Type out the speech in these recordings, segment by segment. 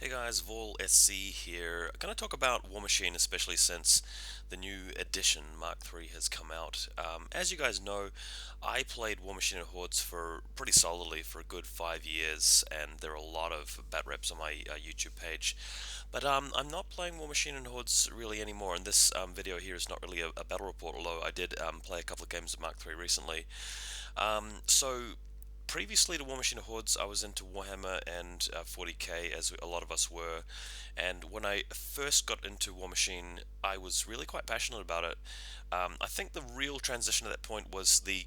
Hey guys, Vaulsc here. I'm going to talk about Warmachine, especially since the new edition Mark III has come out. As you guys know, I played Warmachine and Hordes for pretty solidly for a good 5 years, and there are a lot of bat reps on my YouTube page. But I'm not playing Warmachine and Hordes really anymore, and this video here is not really a battle report, although I did play a couple of games of Mark III recently. So previously to Warmachine Hordes, I was into Warhammer and 40k, as a lot of us were. And when I first got into Warmachine, I was really quite passionate about it. I think the real transition at that point was the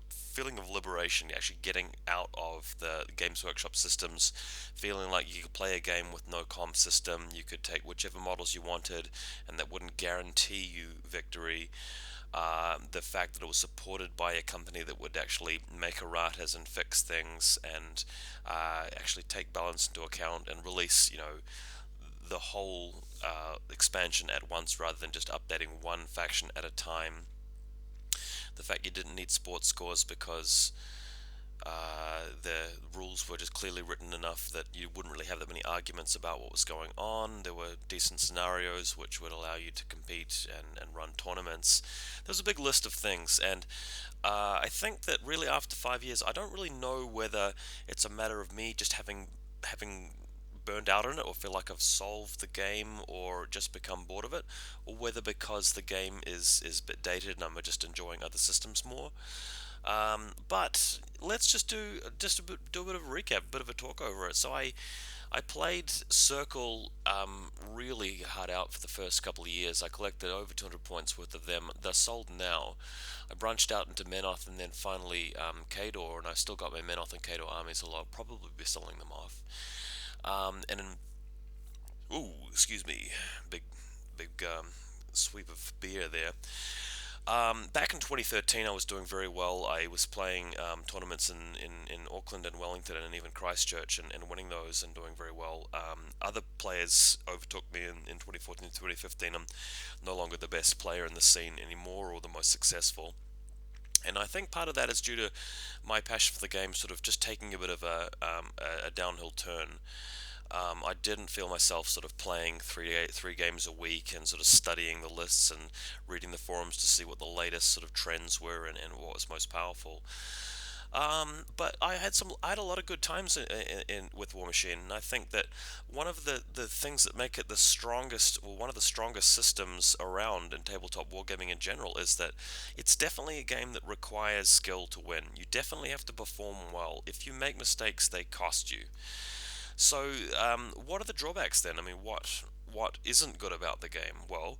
feeling of liberation, actually getting out of the Games Workshop systems, feeling like you could play a game with no comp system, you could take whichever models you wanted, and that wouldn't guarantee you victory. The fact that it was supported by a company that would actually make erratas and fix things and actually take balance into account and release, the whole expansion at once rather than just updating one faction at a time. The fact you didn't need sports scores because the rules were just clearly written enough that you wouldn't really have that many arguments about what was going on. There were decent scenarios which would allow you to compete and run tournaments. There was a big list of things, and I think that really after 5 years, I don't really know whether it's a matter of me just having burned out on it or feel like I've solved the game or just become bored of it, or whether because the game is a bit dated and I'm just enjoying other systems more. But let's just do a bit of a recap, a bit of a talk over it. So I played Circle really hard out for the first couple of years. I collected over 200 points worth of them. They're sold now. I branched out into Menoth and then finally Kador, and I've still got my Menoth and Kador armies, although I'll probably be selling them off. And ooh, excuse me, big big sweep of beer there. Back in 2013, I was doing very well. I was playing tournaments in Auckland and Wellington and even Christchurch and winning those and doing very well. Other players overtook me in 2014 and 2015. I'm no longer the best player in the scene anymore or the most successful. And I think part of that is due to my passion for the game sort of just taking a bit of a downhill turn. I didn't feel myself sort of playing three games a week and sort of studying the lists and reading the forums to see what the latest sort of trends were and what was most powerful. But I had a lot of good times with Warmachine, and I think that one of the things that make it the strongest, or one of the strongest systems around in tabletop wargaming in general, is that it's definitely a game that requires skill to win. You definitely have to perform well. If you make mistakes, they cost you. So, what are the drawbacks then? I mean, what isn't good about the game? Well,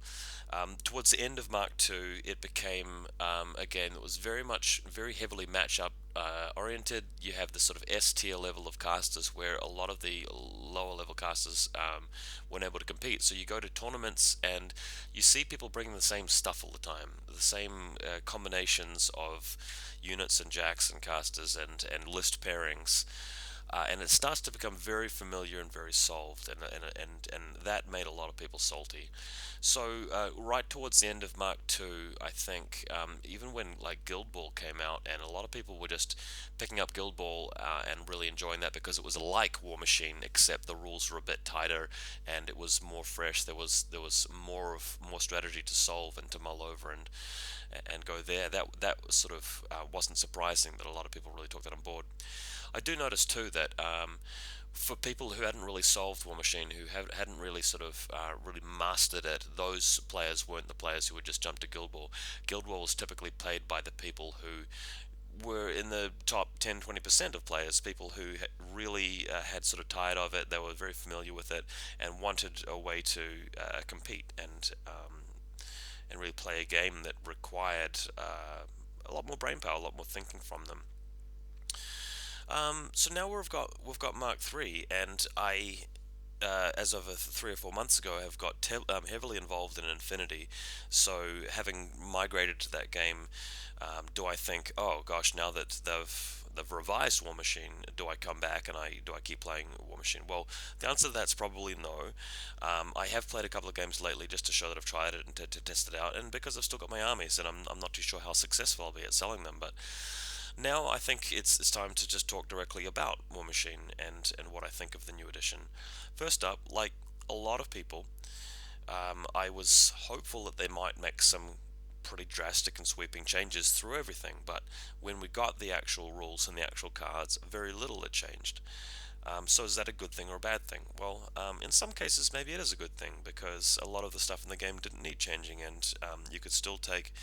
towards the end of Mark II, it became a game that was very heavily match-up oriented. You have the sort of S tier level of casters where a lot of the lower level casters weren't able to compete. So you go to tournaments and you see people bringing the same stuff all the time, the same combinations of units and jacks and casters and list pairings. And it starts to become very familiar and very solved, and that made a lot of people salty. So right towards the end of Mark II, I think even when like Guild Ball came out, and a lot of people were just picking up Guild Ball and really enjoying that because it was like Warmachine, except the rules were a bit tighter and it was more fresh. There was more strategy to solve and to mull over and go there. That was sort of wasn't surprising that a lot of people really took that on board. I do notice too that for people who hadn't really solved Warmachine, who hadn't really sort of really mastered it, those players weren't the players who would just jump to Guild Ball. Guild Ball was typically played by the people who were in the top 10-20% of players, people who really had sort of tired of it, they were very familiar with it, and wanted a way to compete and really play a game that required a lot more brain power, a lot more thinking from them. So now we've got Mark III, and I, as of 3 or 4 months ago, have got heavily involved in Infinity. So having migrated to that game, do I think, oh gosh, now that they've revised Warmachine, do I come back and do I keep playing Warmachine? Well, the answer to that's probably no. I have played a couple of games lately just to show that I've tried it and to test it out, and because I've still got my armies, and I'm not too sure how successful I'll be at selling them, but Now I think it's time to just talk directly about Warmachine and what I think of the new edition. First up, like a lot of people, I was hopeful that they might make some pretty drastic and sweeping changes through everything, but when we got the actual rules and the actual cards, very little had changed. So is that a good thing or a bad thing? Well, in some cases maybe it is a good thing because a lot of the stuff in the game didn't need changing, and you could still take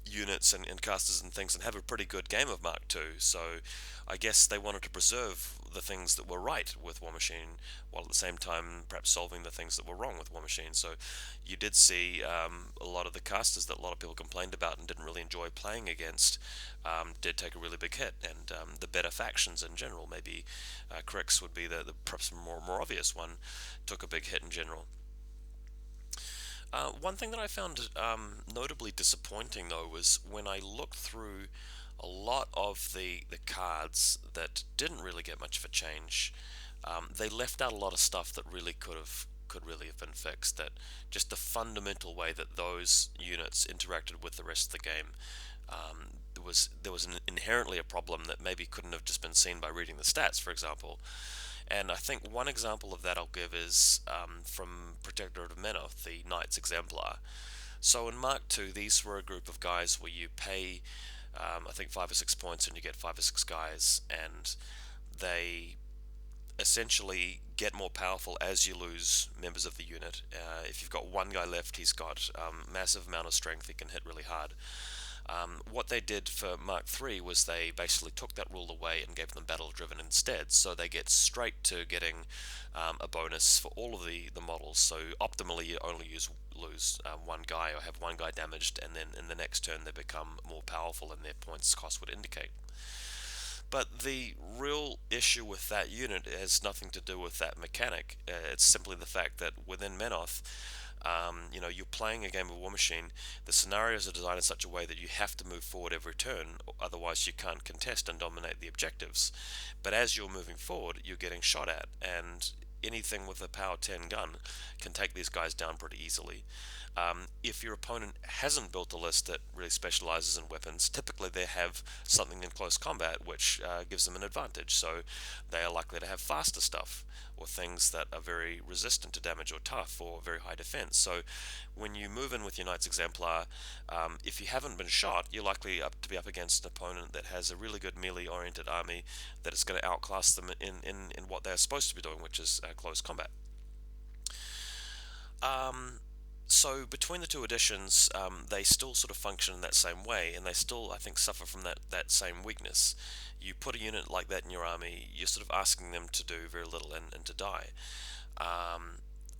units and casters and things and have a pretty good game of Mark II. So I guess they wanted to preserve the things that were right with Warmachine while at the same time perhaps solving the things that were wrong with Warmachine. So you did see a lot of the casters that a lot of people complained about and didn't really enjoy playing against did take a really big hit, and the better factions in general, maybe Crix would be the perhaps more obvious one, took a big hit in general. One thing that I found notably disappointing though was when I looked through a lot of the cards that didn't really get much of a change. They left out a lot of stuff that really could really have been fixed. That just the fundamental way that those units interacted with the rest of the game. There was inherently a problem that maybe couldn't have just been seen by reading the stats, for example. And I think one example of that I'll give is from Protectorate of Menoth, the Knights Exemplar. So in Mark II, these were a group of guys where you pay, I think, 5 or 6 points and you get 5 or 6 guys, and they essentially get more powerful as you lose members of the unit. If you've got one guy left, he's got massive amount of strength, he can hit really hard. What they did for Mark III was they basically took that rule away and gave them battle driven instead, so they get straight to getting a bonus for all of the models. So optimally you only lose one guy or have one guy damaged, and then in the next turn they become more powerful and their points cost would indicate. But the real issue with that unit has nothing to do with that mechanic. It's simply the fact that within Menoth, you're playing a game of Warmachine. The scenarios are designed in such a way that you have to move forward every turn, otherwise you can't contest and dominate the objectives. But as you're moving forward, you're getting shot at, and anything with a power 10 gun can take these guys down pretty easily. If your opponent hasn't built a list that really specializes in weapons, typically they have something in close combat which gives them an advantage. So they are likely to have faster stuff, or things that are very resistant to damage or tough or very high defense. So when you move in with your Knights Exemplar, if you haven't been shot, you're likely to be up against an opponent that has a really good melee oriented army that is going to outclass them in what they're supposed to be doing, which is close combat. So between the two editions, they still sort of function in that same way, and they still, I think, suffer from that same weakness. You put a unit like that in your army, you're sort of asking them to do very little and to die.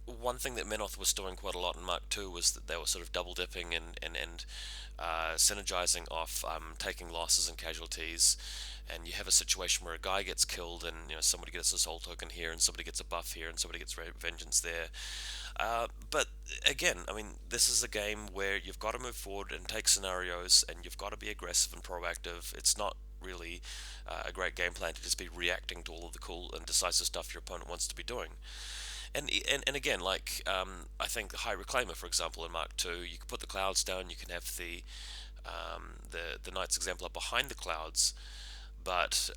One thing that Menoth was doing quite a lot in Mark II was that they were sort of double dipping and synergizing off taking losses and casualties, and you have a situation where a guy gets killed and somebody gets a soul token here and somebody gets a buff here and somebody gets vengeance there. But again, I mean, this is a game where you've got to move forward and take scenarios, and you've got to be aggressive and proactive. It's not really a great game plan to just be reacting to all of the cool and decisive stuff your opponent wants to be doing. And again, like I think the High Reclaimer, for example, in Mark II, you can put the clouds down, you can have the Knights Exemplar behind the clouds, but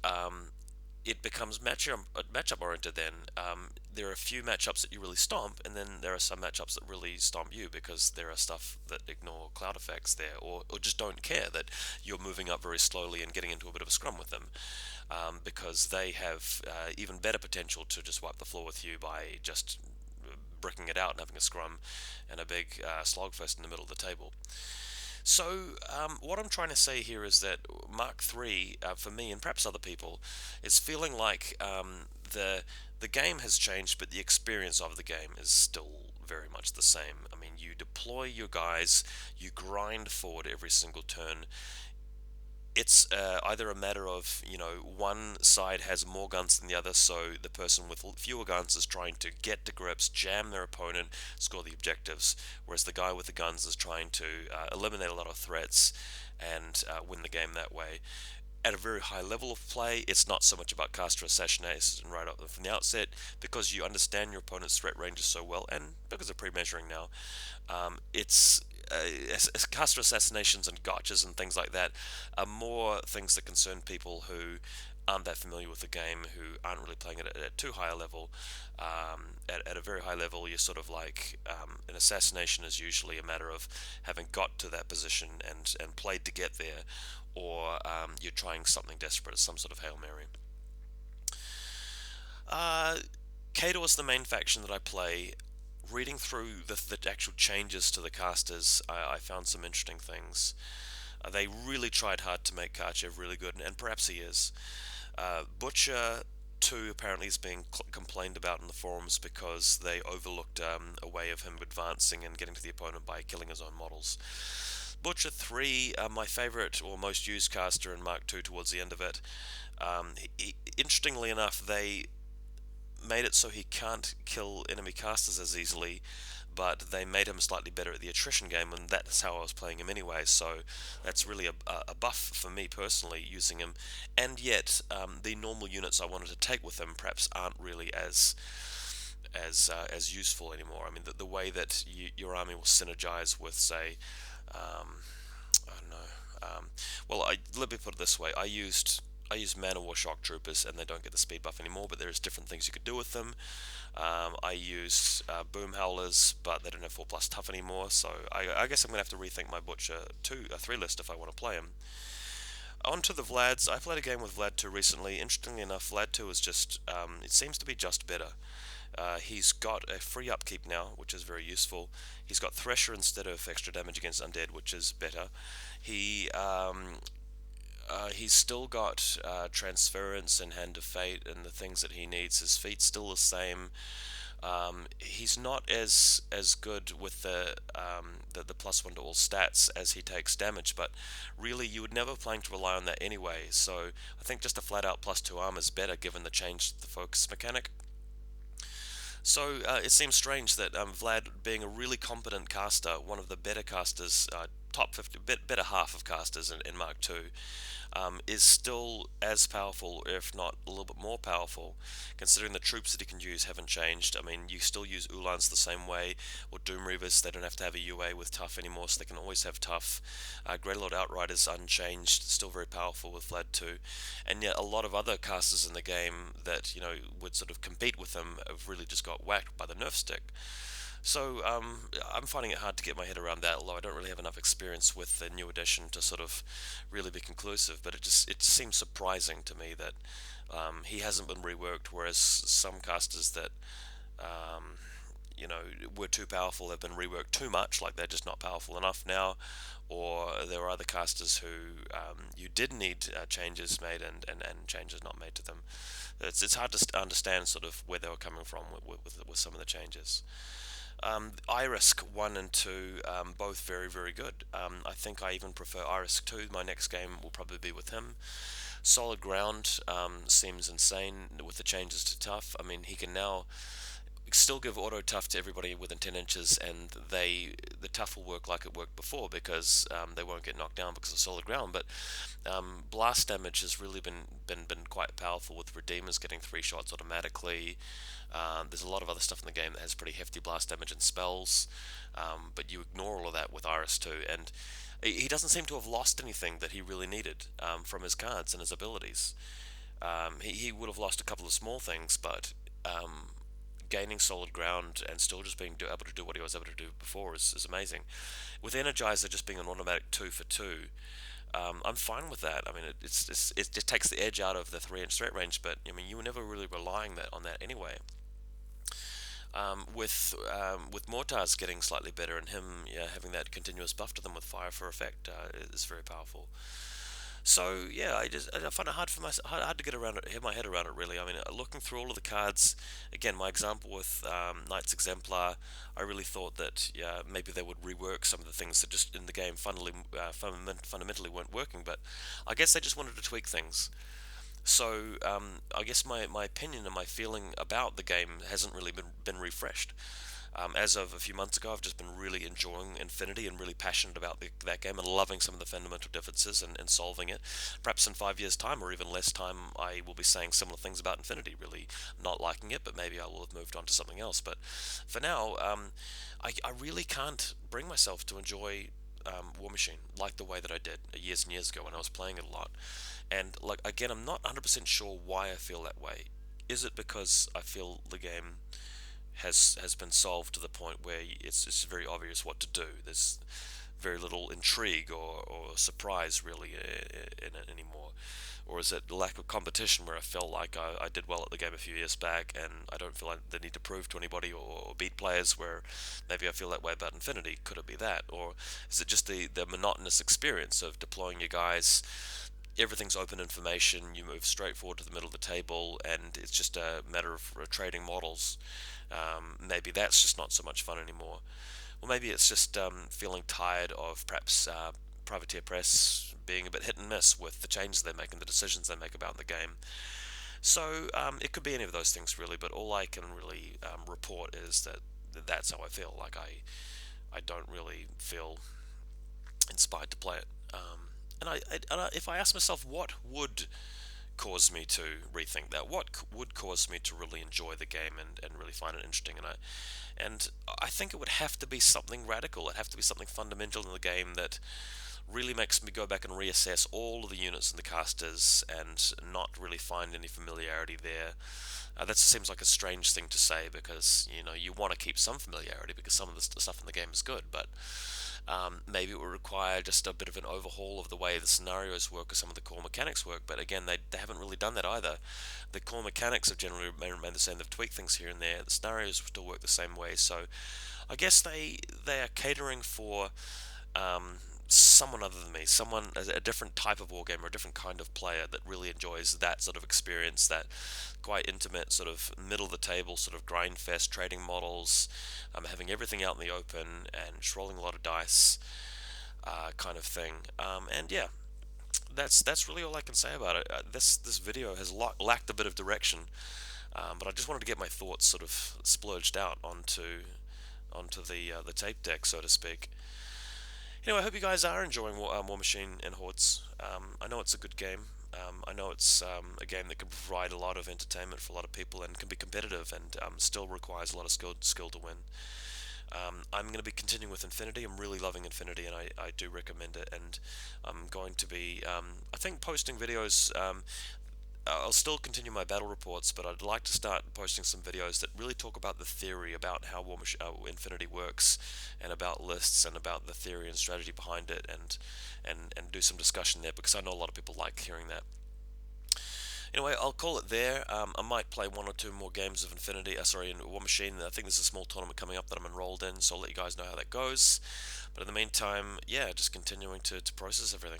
it becomes matchup oriented then. There are a few matchups that you really stomp, and then there are some matchups that really stomp you because there are stuff that ignore cloud effects there, or just don't care that you're moving up very slowly and getting into a bit of a scrum with them, because they have even better potential to just wipe the floor with you by just bricking it out and having a scrum and a big slogfest in the middle of the table. So what I'm trying to say here is that Mark III, for me and perhaps other people, is feeling like the game has changed, but the experience of the game is still very much the same. I mean, you deploy your guys, you grind forward every single turn. It's either a matter of, one side has more guns than the other, so the person with fewer guns is trying to get to grips, jam their opponent, score the objectives, whereas the guy with the guns is trying to eliminate a lot of threats and win the game that way. At a very high level of play, it's not so much about caster assassination right up from the outset, because you understand your opponent's threat ranges so well, and because of pre-measuring now, it's caster assassinations and gotchas and things like that are more things that concern people who aren't that familiar with the game, who aren't really playing it at too high a level. At a very high level, you're sort of like an assassination is usually a matter of having got to that position and played to get there, or you're trying something desperate, some sort of Hail Mary. Uh, Kato is the main faction that I play. Reading through the actual changes to the casters, I found some interesting things. They really tried hard to make Karchev really good, and perhaps he is. Butcher 2 apparently is being complained about in the forums because they overlooked a way of him advancing and getting to the opponent by killing his own models. Butcher 3, my favourite or most used caster in Mark 2 towards the end of it. Interestingly enough, they made it so he can't kill enemy casters as easily, but they made him slightly better at the attrition game, and that's how I was playing him anyway, so that's really a buff for me personally using him. And yet, the normal units I wanted to take with him perhaps aren't really as useful anymore. I mean, the way that your army will synergize with, say, I don't know. Well, let me put it this way: I used Man of War Shock Troopers, and they don't get the speed buff anymore, but there's different things you could do with them. I used Boom Howlers, but they don't have 4 plus tough anymore, so I guess I'm going to have to rethink my Butcher 3 list if I want to play him. On to the Vlads. I played a game with Vlad 2 recently. Interestingly enough, Vlad 2 is just, it seems to be just better. He's got a free upkeep now, which is very useful. He's got Thresher instead of extra damage against Undead, which is better. He's still got Transference and Hand of Fate and the things that he needs. His feet's still the same. He's not as good with the +1 to all stats as he takes damage, but really you would never plan to rely on that anyway. So I think just a flat out +2 armor is better given the change to the focus mechanic. So it seems strange that Vlad, being a really competent caster, one of the better casters, top 50, better half of casters in Mark 2, is still as powerful, if not a little bit more powerful, considering the troops that he can use haven't changed. I mean, you still use Ulans the same way, or Doom Reavers. They don't have to have a UA with tough anymore, so they can always have tough. Greater Lord Outright is unchanged, still very powerful with Vlad 2, and yet a lot of other casters in the game that would sort of compete with him have really just got whacked by the nerf stick. So I'm finding it hard to get my head around that, although I don't really have enough experience with the new edition to sort of really be conclusive. But it seems surprising to me that he hasn't been reworked, whereas some casters that you know were too powerful have been reworked too much, like they're just not powerful enough now. Or there are other casters who you did need changes made and changes not made to them. It's hard to understand sort of where they were coming from with some of the changes. Irisk 1 and 2, both very, very good. I think I even prefer Irisk 2. My next game will probably be with him. Solid Ground seems insane with the changes to tough. I mean, he can now still give auto tough to everybody within 10 inches, and the tough will work like it worked before because they won't get knocked down because of solid ground. But blast damage has really been quite powerful, with Redeemers getting 3 shots automatically. There's a lot of other stuff in the game that has pretty hefty blast damage and spells, but you ignore all of that with Iris 2, and he doesn't seem to have lost anything that he really needed from his cards and his abilities. He would have lost a couple of small things, but gaining solid ground and still just being able to do what he was able to do before is amazing. With Energizer just being an automatic 2 for 2, I'm fine with that. I mean, it just takes the edge out of the 3-inch threat range, but I mean, you were never really relying on that anyway. With Mortars getting slightly better and him having that continuous buff to them with fire for effect is very powerful. So yeah, I find it hard to get my head around it really. I mean, looking through all of the cards, again, my example with Knights Exemplar, I really thought that maybe they would rework some of the things that just in the game fundamentally weren't working, but I guess they just wanted to tweak things. So I guess my opinion and my feeling about the game hasn't really been refreshed. As of a few months ago, I've just been really enjoying Infinity and really passionate about that game and loving some of the fundamental differences and solving it. Perhaps in 5 years' time or even less time, I will be saying similar things about Infinity, really not liking it, but maybe I will have moved on to something else. But for now, I really can't bring myself to enjoy Warmachine like the way that I did years and years ago when I was playing it a lot. And like again, I'm not 100% sure why I feel that way. Is it because I feel the game has been solved to the point where it's very obvious what to do? There's very little intrigue or surprise really in it anymore. Or is it the lack of competition where I felt like I did well at the game a few years back and I don't feel like the need to prove to anybody or beat players where maybe I feel that way about Infinity? Could it be that? Or is it just the monotonous experience of deploying your guys? Everything's open information, you move straight forward to the middle of the table, and it's just a matter of trading models. Maybe that's just not so much fun anymore. Or maybe it's just feeling tired of perhaps Privateer Press being a bit hit and miss with the changes they make and the decisions they make about the game. So it could be any of those things really, but all I can really report is that that's how I feel. Like I don't really feel inspired to play it. If I ask myself what would cause me to rethink that, what would cause me to really enjoy the game and really find it interesting, and I think it would have to be something radical. It'd have to be something fundamental in the game that really makes me go back and reassess all of the units and the casters and not really find any familiarity there. That seems like a strange thing to say because you want to keep some familiarity because some of the stuff in the game is good, but maybe it would require just a bit of an overhaul of the way the scenarios work or some of the core mechanics work. But again, they haven't really done that either. The core mechanics have generally remained the same. They've tweaked things here and there. The scenarios still work the same way. So I guess they are catering for um, someone other than me, someone a different type of wargamer, a different kind of player that really enjoys that sort of experience, that quite intimate sort of middle of the table sort of grind fest trading models, having everything out in the open and just rolling a lot of dice, kind of thing. And yeah, that's really all I can say about it. This video has lacked a bit of direction, but I just wanted to get my thoughts sort of splurged out onto the tape deck, so to speak. Anyway, I hope you guys are enjoying Warmachine and Hordes. I know it's a good game. I know it's a game that can provide a lot of entertainment for a lot of people and can be competitive and still requires a lot of skill to win. I'm going to be continuing with Infinity. I'm really loving Infinity and I do recommend it. And I'm going to be, I think, posting videos. I'll still continue my battle reports, but I'd like to start posting some videos that really talk about the theory about how Infinity works, and about lists, and about the theory and strategy behind it, and do some discussion there because I know a lot of people like hearing that. Anyway, I'll call it there. I might play one or two more games of Infinity. In Warmachine. I think there's a small tournament coming up that I'm enrolled in, so I'll let you guys know how that goes. But in the meantime, yeah, just continuing to process everything.